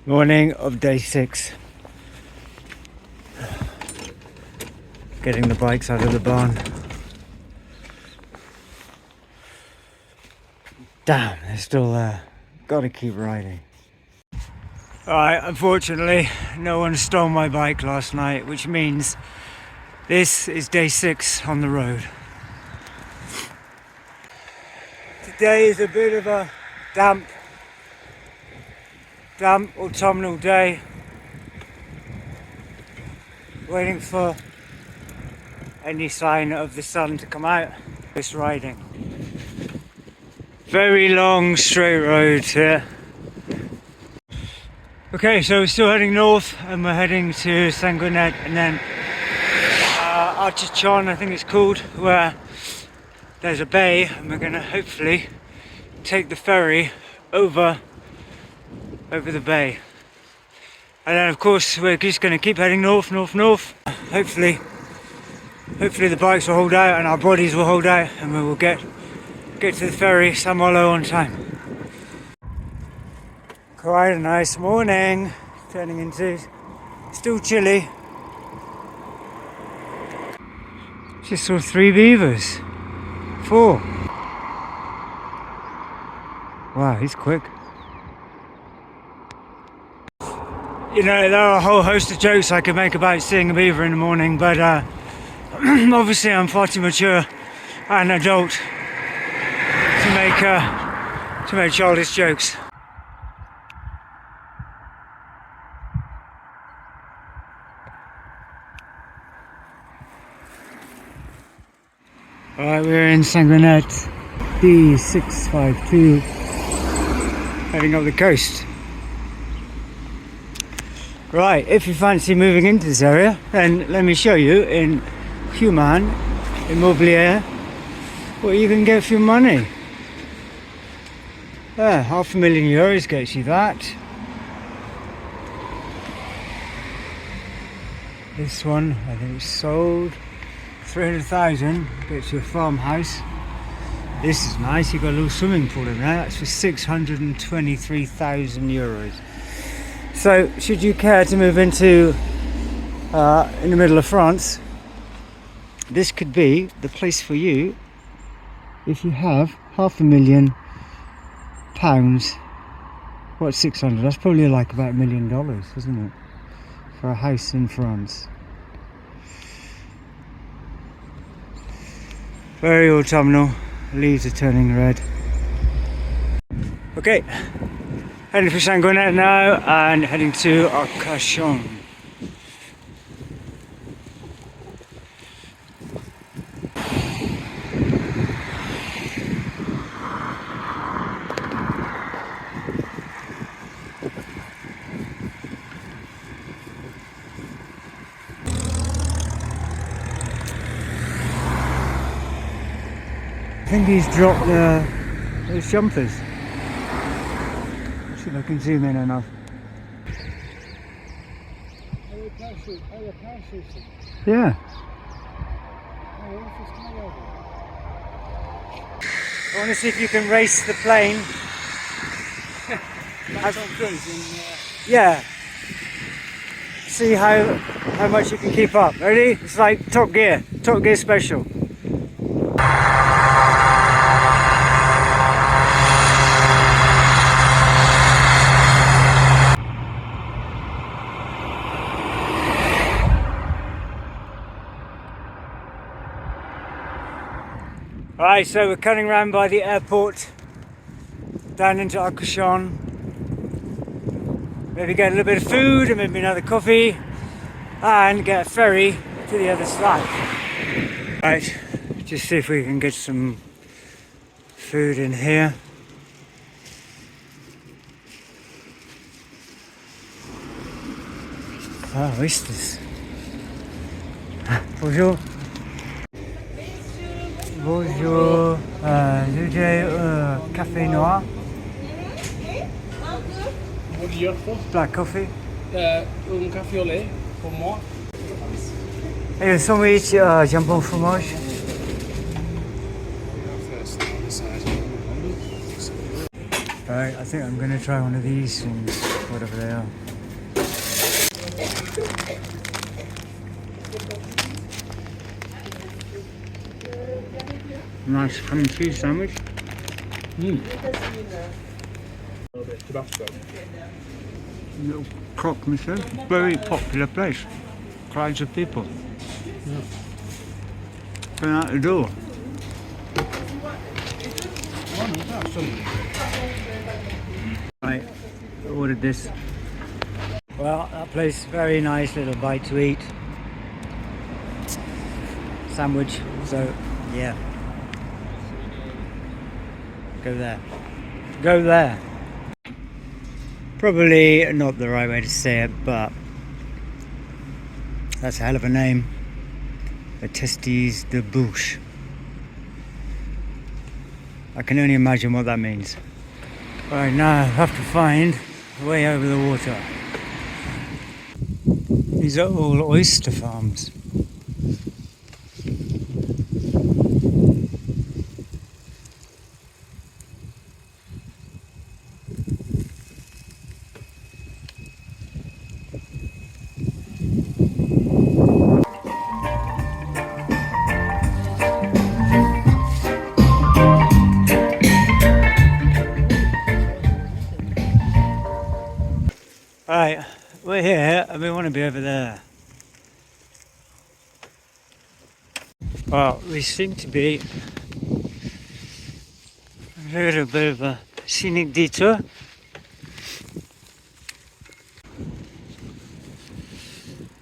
Morning of day 6. Getting the bikes out of the barn. Damn, they're still there. Gotta keep riding. Alright, unfortunately, no one stole my bike last night, which means this is day 6 on the road. Today is a bit of a damp autumnal day. Waiting for any sign of the sun to come out. This riding. Very long straight road here. Okay, so we're still heading north and we're heading to Sanguinet and then Archichon, I think it's called, where there's a bay and we're gonna hopefully take the ferry over the bay. And then of course we're just gonna keep heading north. Hopefully the bikes will hold out and our bodies will hold out and we will get to the ferry Malo on time. Quite a nice morning, turning into still chilly. Just saw 3 beavers. 4. Wow, he's quick. You know, there are a whole host of jokes I could make about seeing a beaver in the morning, but obviously I'm far too mature and adult to make childish jokes. Alright, we're in Sanguinet, D652, heading up the coast. Right, if you fancy moving into this area, then let me show you in Human Immobilier what you can get for your money. Yeah, €500,000 gets you that. This one, I think it's sold. 300,000 gets you a farmhouse. This is nice, you've got a little swimming pool in there. That's for €623,000. So, should you care to move into in the middle of France, this could be the place for you if you have £500,000. What's 600? That's probably like about $1 million, isn't it? For a house in France. Very autumnal, leaves are turning red. Okay, heading for Sanguinet now and heading to Arcachon. I think he's dropped those jumpers. See if I can zoom in enough. Yeah. I want to see if you can race the plane. Yeah. See how much you can keep up. Ready? It's like Top Gear special. Alright, so we're cutting around by the airport, down into Arcachon. Maybe get a little bit of food and maybe another coffee and get a ferry to the other side. Right, just see if we can get some food in here. Ah, oysters. Bonjour. Bonjour, j'ai café noir. Black coffee. Café au lait pour moi. Et un sandwich jambon fromage. Alright, I think I'm going to try one of these things, whatever they are. Nice ham and cheese sandwich. Tabasco. Little croque monsieur. Very popular place. Crowds of people. Yeah. Going out the door. Right, I ordered this. Well, that place, very nice little bite to eat. Sandwich, so yeah. Go there. Go there. Probably not the right way to say it, but that's a hell of a name. The Testes de Bouche. I can only imagine what that means. Right, now I have to find a way over the water. These are all oyster farms. Right, we're here and we want to be over there. Well, we seem to be a little bit of a scenic detour.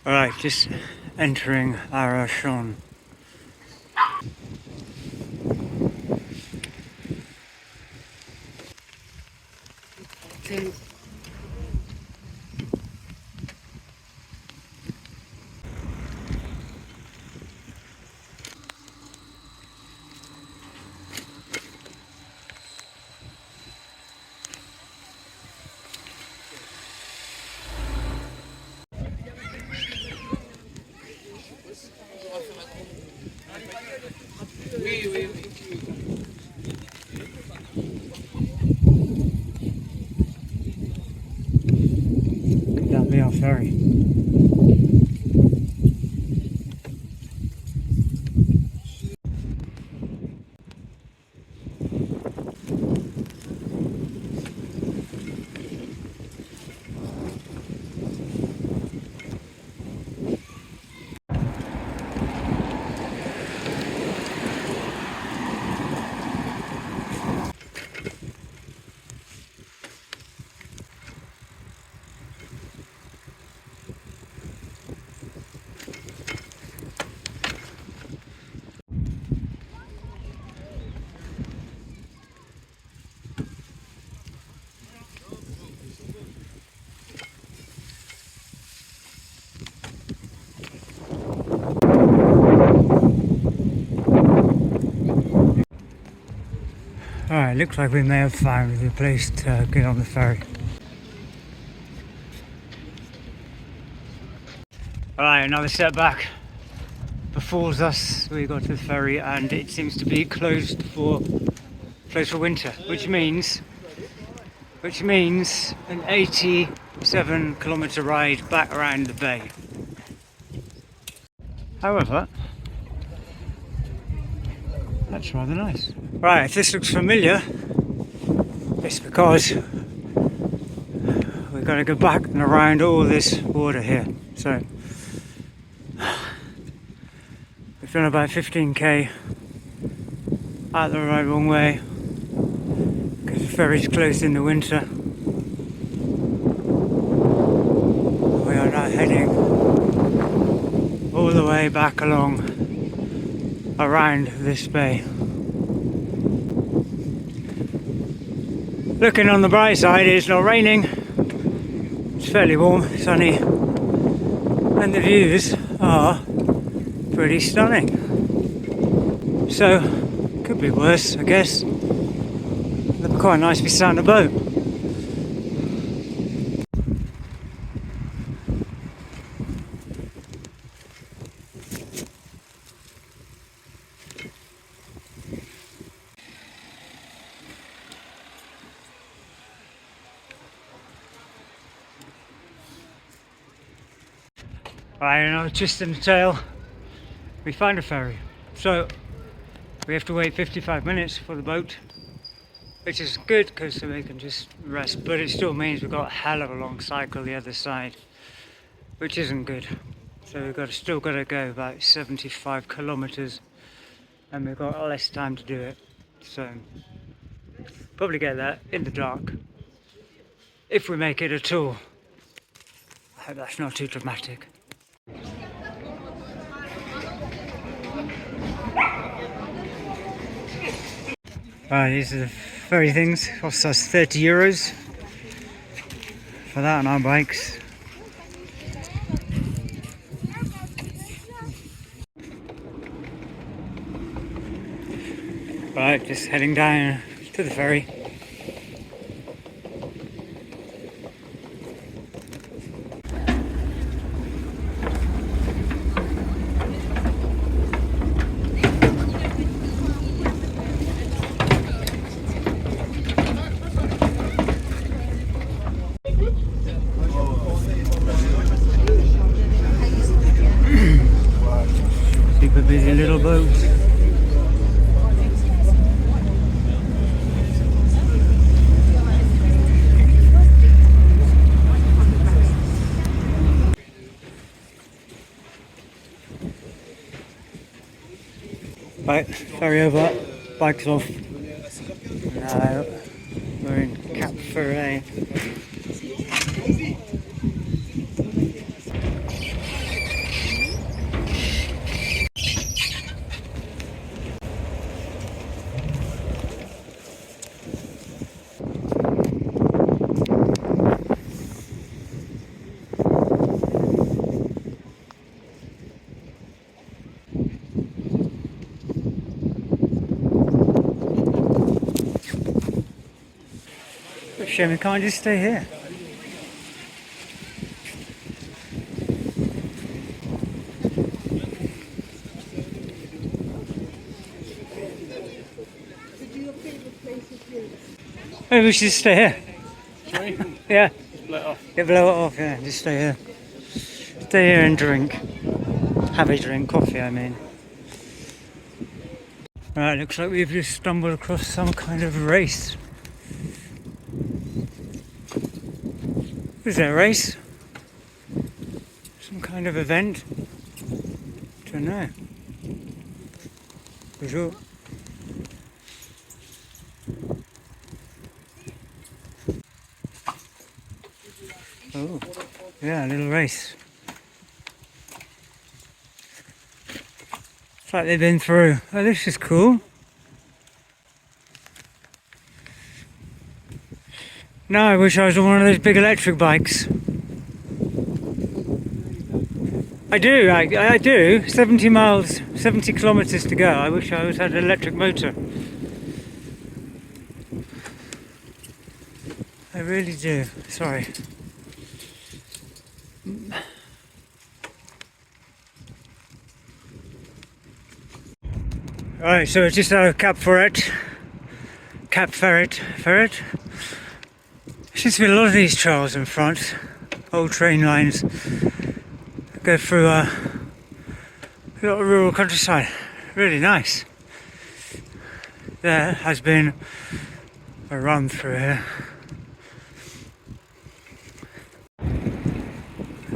Alright, just entering Arachon. Could that be our ferry? Alright, looks like we may have found the place to get on the ferry. Alright, another setback befalls us. We got to the ferry and it seems to be closed for winter, which means an 87-kilometre ride back around the bay. However, that's rather nice. Right, if this looks familiar, it's because we've got to go back and around all this water here. So we've done about 15k out the right wrong way because the ferry's closed in the winter. We are now heading all the way back along around this bay. Looking on the bright side, it's not raining, it's fairly warm, sunny, and the views are pretty stunning. So, could be worse, I guess. It'd be quite nice to be sat on a boat. Right, and just in the tail, we find a ferry. So we have to wait 55 minutes for the boat, which is good because we can just rest, but it still means we've got a hell of a long cycle the other side, which isn't good. So still got to go about 75 kilometers, and we've got less time to do it. So probably get there in the dark, if we make it at all. I hope that's not too dramatic. Right, these are the ferry things. Cost us 30 euros for that on our bikes. Right, just heading down to the ferry. Super busy little boat. Right, ferry over, bikes off. Now we're in Cap Ferret. Shame we can't just stay here. Maybe we should just stay here. Sorry? Yeah. Just blow it off. Yeah, blow it off, yeah, just stay here. Stay here and drink. Have a drink, coffee I mean. Right, looks like we've just stumbled across some kind of race. Is there a race? Some kind of event? Don't know. For sure. Oh, yeah, a little race. It's like they've been through. Oh, this is cool. No, I wish I was on one of those big electric bikes. I do, I do. 70 miles, 70 kilometers to go. I wish I had an electric motor. I really do. Sorry. Right, so it's just out of Cap Ferret. Cap Ferret. There seems to be a lot of these trails in front. Old train lines. Go through a lot of rural countryside. Really nice. There has been a run through here.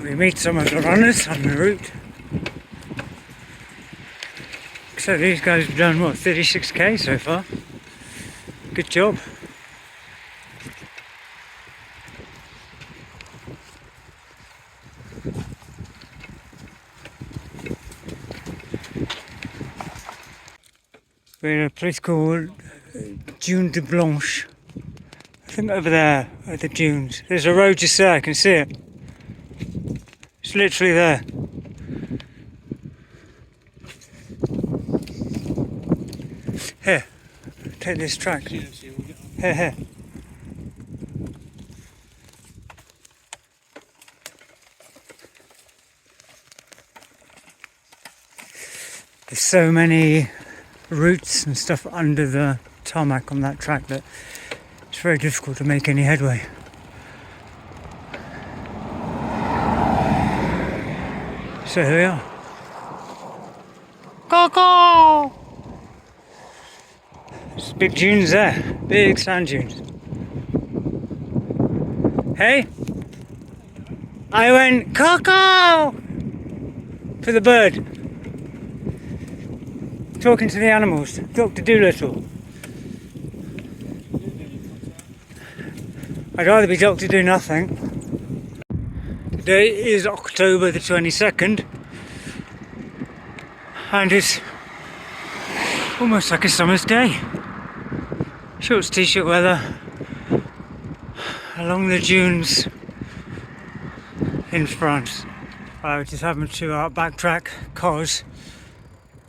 We meet some of the runners on the route. So these guys have done what, 36k so far. Good job. We're at a place called Dune de Blanche. I think over there are the dunes. There's a road just there, I can see it. It's literally there. Here, take this track. Here. There's so many roots and stuff under the tarmac on that track that it's very difficult to make any headway. So here we are. Coco! There's big dunes there, big sand dunes. Hey? I went Coco! For the bird. Talking to the animals. Dr. Dolittle. I'd rather be Dr. Do Nothing. Today is October the 22nd. And it's almost like a summer's day. Shorts t-shirt weather. Along the dunes in France. I was just having to backtrack because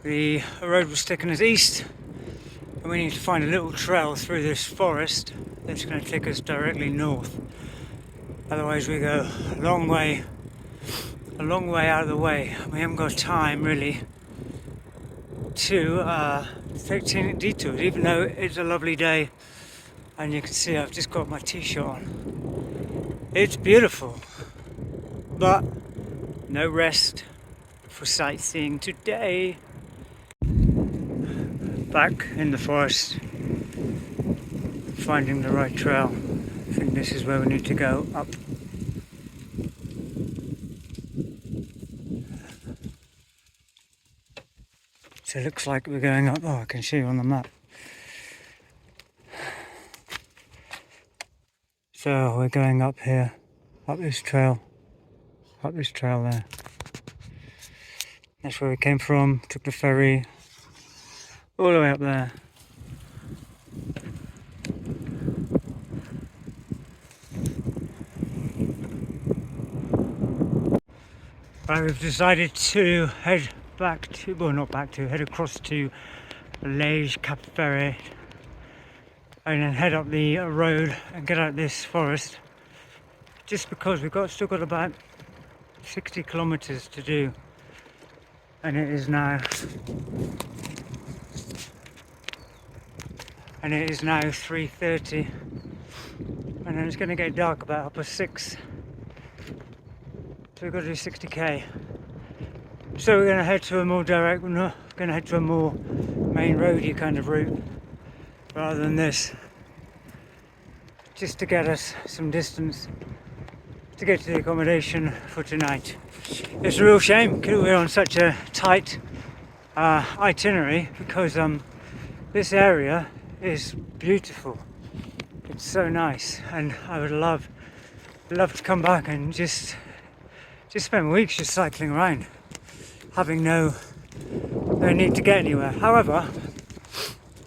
the road was taking us east and we need to find a little trail through this forest that's going to take us directly north. Otherwise we go a long way out of the way. We haven't got time really to take scenic detours, even though it's a lovely day and you can see I've just got my t-shirt on. It's beautiful, but no rest for sightseeing today. Back in the forest, finding the right trail. I think this is where we need to go, up. So it looks like we're going up. Oh, I can show you on the map. So we're going up here, up this trail there. That's where we came from, took the ferry all the way up there. Right, we've decided to head back to, well not back to, head across to Liège Cap Ferret and then head up the road and get out this forest, just because we've still got about 60 kilometers to do, and it is now 3:30, and then it's going to get dark about 6:30, so we've got to do 60k. So we're going to head to a more direct, we're not going to head to a more main roady kind of route rather than this, just to get us some distance to get to the accommodation for tonight. It's a real shame we're on such a tight itinerary, because this area is beautiful. It's so nice, and I would love to come back and just spend weeks just cycling around, having no need to get anywhere. However,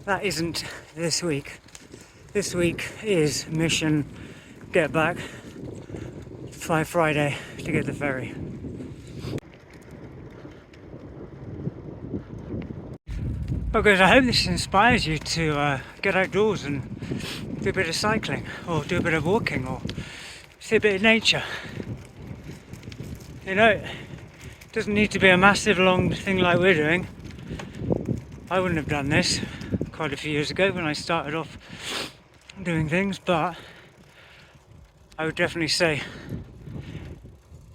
that isn't this week. This week is mission get back, fly Friday to get the ferry. Well guys, I hope this inspires you to get outdoors and do a bit of cycling, or do a bit of walking, or see a bit of nature. You know, it doesn't need to be a massive long thing like we're doing. I wouldn't have done this quite a few years ago when I started off doing things, but I would definitely say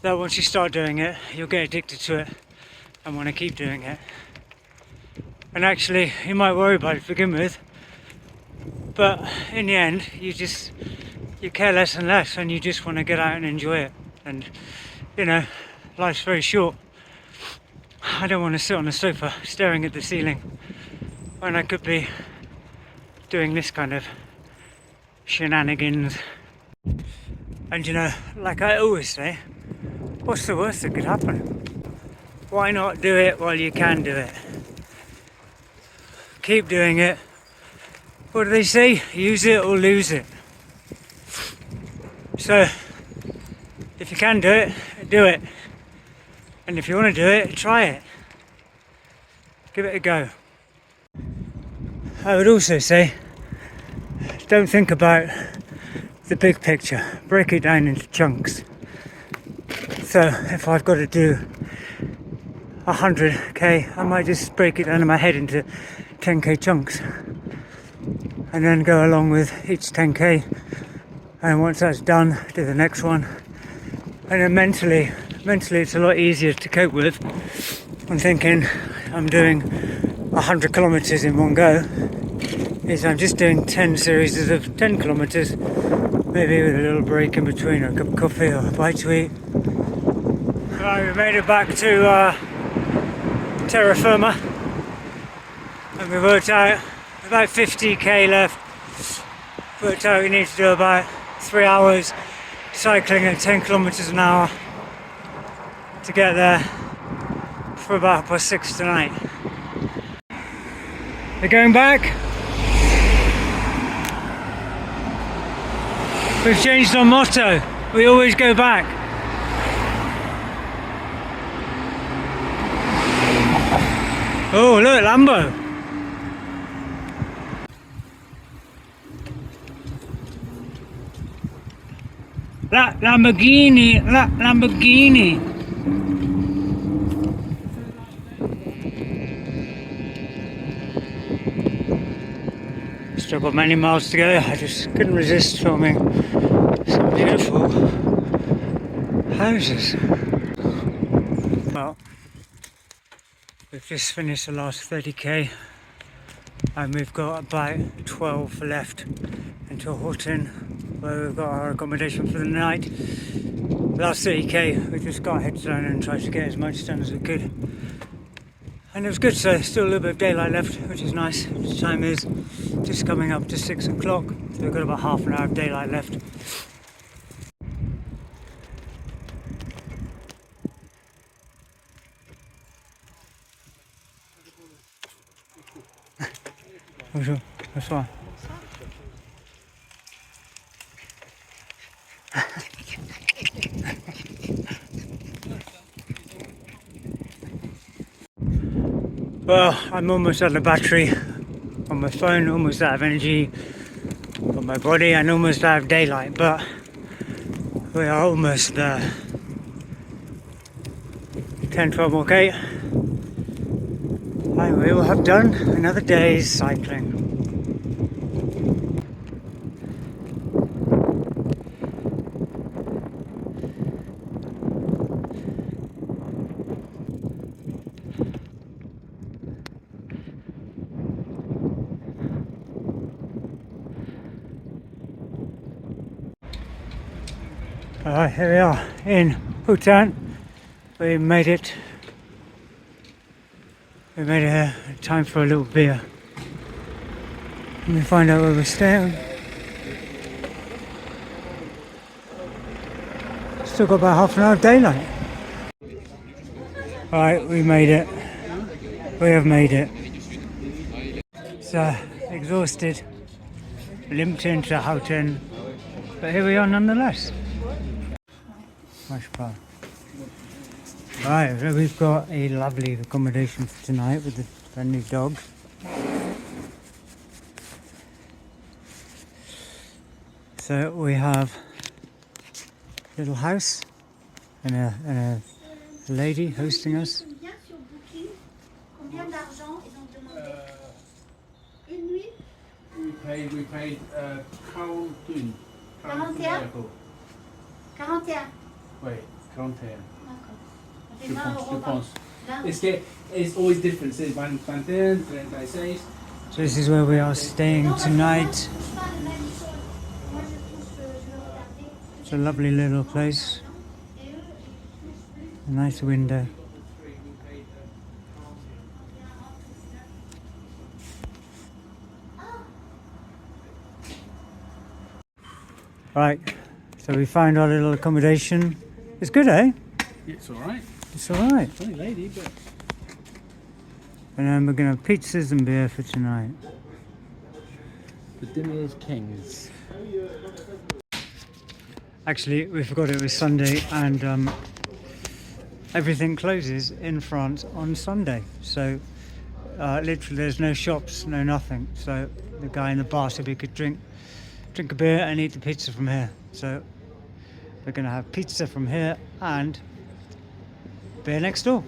that once you start doing it, you'll get addicted to it and want to keep doing it. And actually, you might worry about it to begin with, but in the end, you care less and less, and you just want to get out and enjoy it. And you know, life's very short. I don't want to sit on the sofa staring at the ceiling when I could be doing this kind of shenanigans. And you know, like I always say, what's the worst that could happen? Why not do it while you can do it? Keep doing it. What do they say? Use it or lose it. So, if you can do it, do it. And if you want to do it, try it. Give it a go. I would also say, don't think about the big picture. Break it down into chunks. So if I've got to do 100k, I might just break it down in my head into 10k chunks, and then go along with each 10k, and once that's done, do the next one, and then mentally mentally it's a lot easier to cope with. I'm thinking I'm doing 100 kilometers in one go. Is I'm just doing 10 series of 10 kilometers, maybe with a little break in between, or a cup of coffee or a bite to eat. Right, we made it back to terra firma, and we worked out about 50k left. Worked out we need to do about 3 hours cycling at 10 kilometers an hour to get there for about 6:30 tonight. We're going back. We've changed our motto. We always go back. Oh, look, Lambo. Lamborghini. Still got many miles to go. I just couldn't resist filming some beautiful houses. Well, we've just finished the last 30k and we've got about 12 left until Horton, where we've got our accommodation for the night. Last 30k, we just got heads down and tried to get as much done as we could. And it was good, so still a little bit of daylight left, which is nice. The time is just coming up to 6 o'clock, so we've got about half an hour of daylight left. Bonjour, bonsoir. Well, I'm almost out of battery on my phone, almost out of energy on my body, and almost out of daylight, but we are almost there. 10-12 more K. And we will have done another day's cycling. Alright, here we are in Bhutan. We made it. We made it time for a little beer. Let me find out where we're staying. Still got about half an hour of daylight. Alright, we made it. We have made it. So, exhausted, limped into Houghton, but here we are nonetheless. Much fun. Right, so we've got a lovely accommodation for tonight with the brand new dog. So we have a little house and a lady hosting us. We paid Crown Twin. 41. 41. Wait, Crown 10. Je pense. It's always different. C'est 21, 36. So this is where we are staying tonight. It's a lovely little place. A nice window. Right, so we found our little accommodation. It's good, eh? It's alright. It's alright. Funny lady, but. And then we're going to have pizzas and beer for tonight. The dinner of kings. Actually, we forgot it was Sunday, and everything closes in France on Sunday. So literally there's no shops, no nothing. So the guy in the bar said we could drink a beer and eat the pizza from here. So we're going to have pizza from here and beer next door.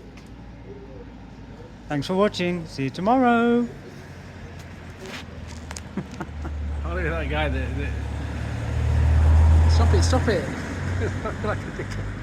Thanks for watching. See you tomorrow. Oh, look at that guy there. Stop it. Like a dickhead.